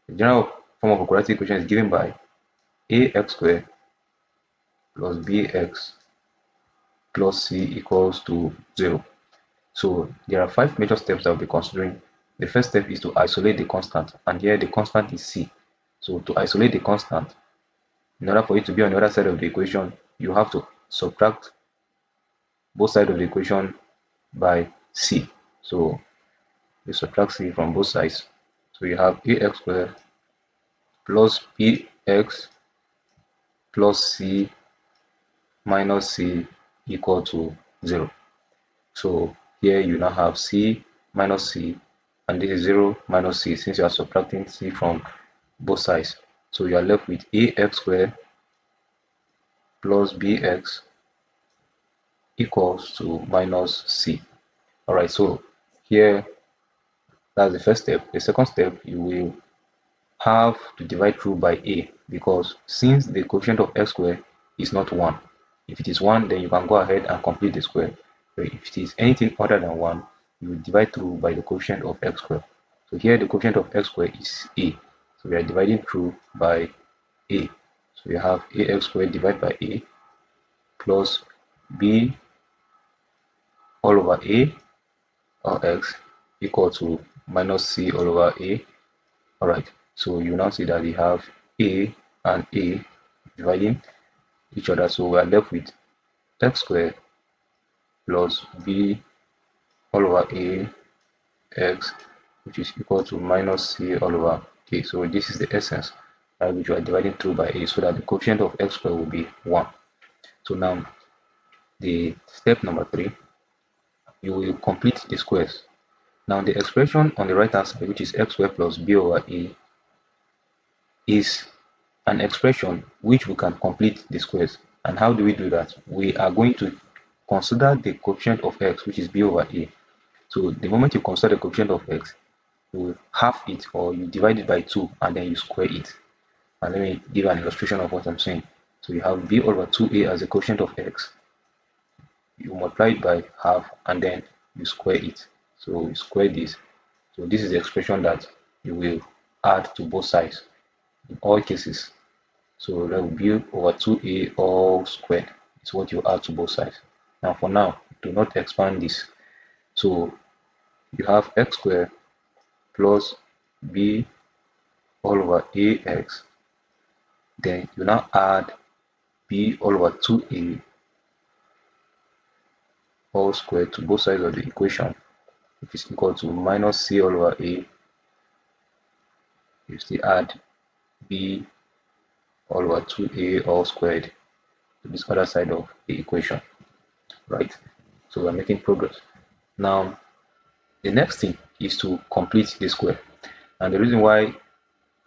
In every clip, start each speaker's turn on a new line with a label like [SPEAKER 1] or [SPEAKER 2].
[SPEAKER 1] The general form of a quadratic equation is given by ax squared plus bx plus c equals to 0. So there are 5 major steps that we'll be considering. The first step is to isolate the constant, and here the constant is c. So to isolate the constant, in order for it to be on the other side of the equation, you have to subtract both sides of the equation by c. So you subtract c from both sides. So you have ax squared plus bx plus c minus c equal to 0. So here you now have c minus c, and this is 0 minus c since you are subtracting c from both sides. So you are left with ax squared plus bx equals to minus c. Alright, so here that's the first step. The second step, you will have to divide through by a, because since the coefficient of x squared is not 1, if it is 1, then you can go ahead and complete the square. But if it is anything other than 1, you will divide through by the coefficient of x squared. So here the coefficient of x squared is a. So we are dividing through by a. So you have ax squared divided by a plus b all over a or x equal to minus c all over a. Alright, so you now see that we have a and a dividing each other. So we are left with x squared plus b all over a x, which is equal to minus c all over a. So this is the essence which we are dividing through by a, so that the coefficient of x squared will be 1. So now the step number 3, you will complete the squares. Now the expression on the right hand side, which is x squared plus b over a, is an expression which we can complete the squares. And how do we do that? We are going to consider the coefficient of x, which is b over a. So the moment you consider the coefficient of x, you halve it, or you divide it by 2, and then you square it. And let me give an illustration of what I'm saying. So you have b over 2a as the coefficient of x. You multiply it by half, and then you square it. So you square this. So this is the expression that you will add to both sides in all cases. So that will be over 2a all squared. It's what you add to both sides. Now for now, do not expand this. So you have x squared plus b all over ax. Then you now add b all over 2a all squared to both sides of the equation, which is equal to minus c all over a. You still add b all over 2a all squared to this other side of the equation, right? So we're making progress. Now the next thing is to complete the square, and the reason why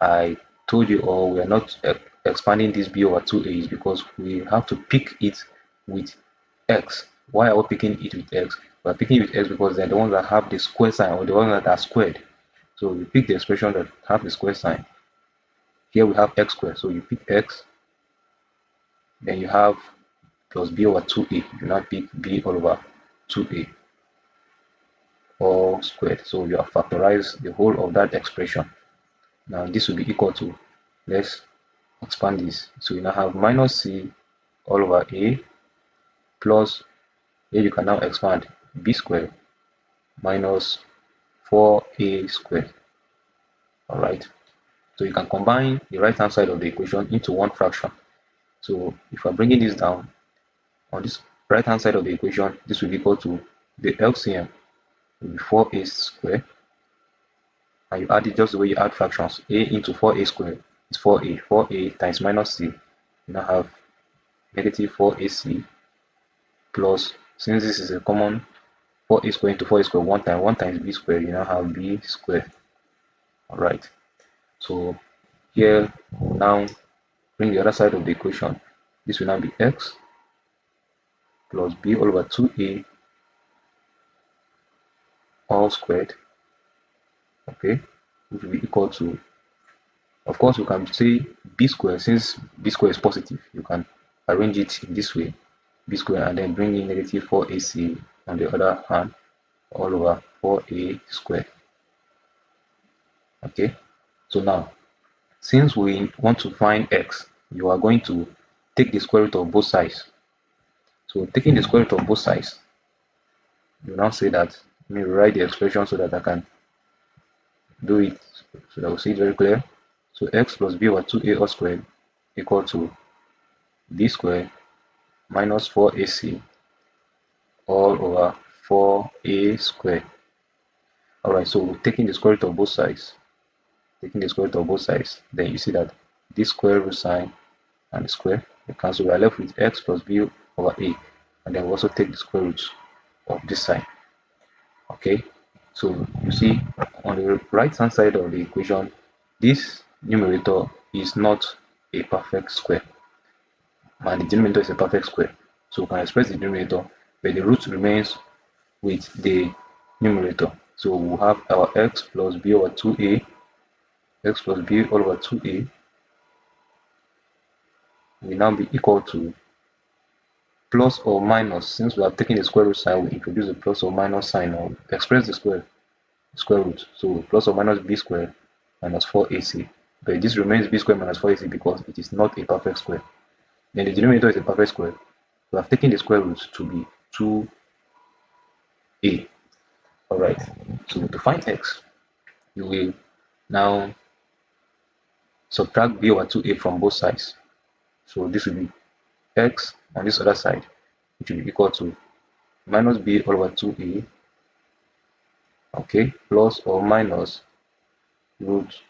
[SPEAKER 1] I told you all we are not expanding this b over 2a is because we have to pick it with x. Why are we picking it with x? We're picking it with x because they're the ones that have the square sign, or the ones that are squared. So we pick the expression that have the square sign. Here we have x squared, so you pick x, then you have plus b over 2a. You now pick b all over 2a all squared. So you have factorized the whole of that expression. Now this will be equal to, let's expand this. So you now have minus c all over a plus, here you can now expand b squared minus 4a squared. Alright, so you can combine the right hand side of the equation into one fraction. So if I'm bringing this down, on this right hand side of the equation, this will be equal to the LCM will be 4a squared, and you add it just the way you add fractions. A into 4a squared is 4a. 4a times minus c, you now have negative 4ac plus, since this is a common 4a squared into 4a squared, 1 times b squared, you now have b squared. Alright, so here now bring the other side of the equation. This will now be x plus b all over 2a all squared, okay, which will be equal to, of course we can say b squared. Since b squared is positive, you can arrange it in this way, b squared, and then bring in negative 4ac on the other hand all over 4a squared. Okay, so now Since we want to find x, you are going to take the square root of both sides. So taking the square root of both sides, you now say that, let me write the expression so that I can do it, so that we'll see it very clear. So x plus b over 2a all squared equal to b squared minus 4ac all over 4a squared. Alright, so taking the square root of both sides, then you see that this square root sign and the square, they cancel. We are left with x plus b over a, and then we also take the square root of this side. Okay, so you see on the right hand side of the equation, this numerator is not a perfect square, and the denominator is a perfect square. So we can express the denominator, but the root remains with the numerator. So we'll have our x plus b over 2a, x plus b all over 2a will now be equal to plus or minus. Since we are taking the square root sign, we introduce the plus or minus sign or express the square root. So plus or minus b squared minus 4ac. But this remains b squared minus 4ac because it is not a perfect square. Then the denominator is a perfect square. We have taken the square root to be 2a. Alright, so to find x, you will now subtract b over 2a from both sides. So this will be x on this other side, which will be equal to minus b all over 2a, okay, plus or minus root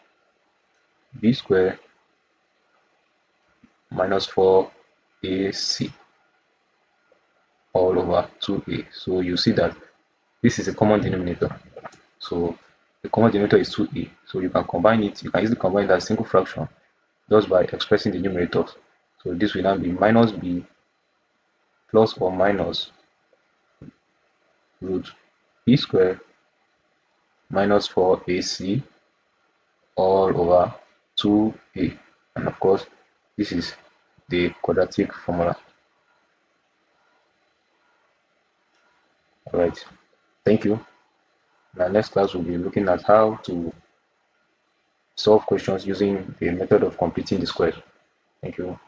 [SPEAKER 1] b squared minus 4ac all over 2a. So you see that this is a common denominator. So the common denominator is 2a. So you can combine it. You can easily combine that single fraction just by expressing the numerators. So this will now be minus b plus or minus root b squared minus 4ac all over 2a. And of course, this is the quadratic formula. Alright, thank you. In our next class, we'll be looking at how to solve questions using the method of completing the square. Thank you.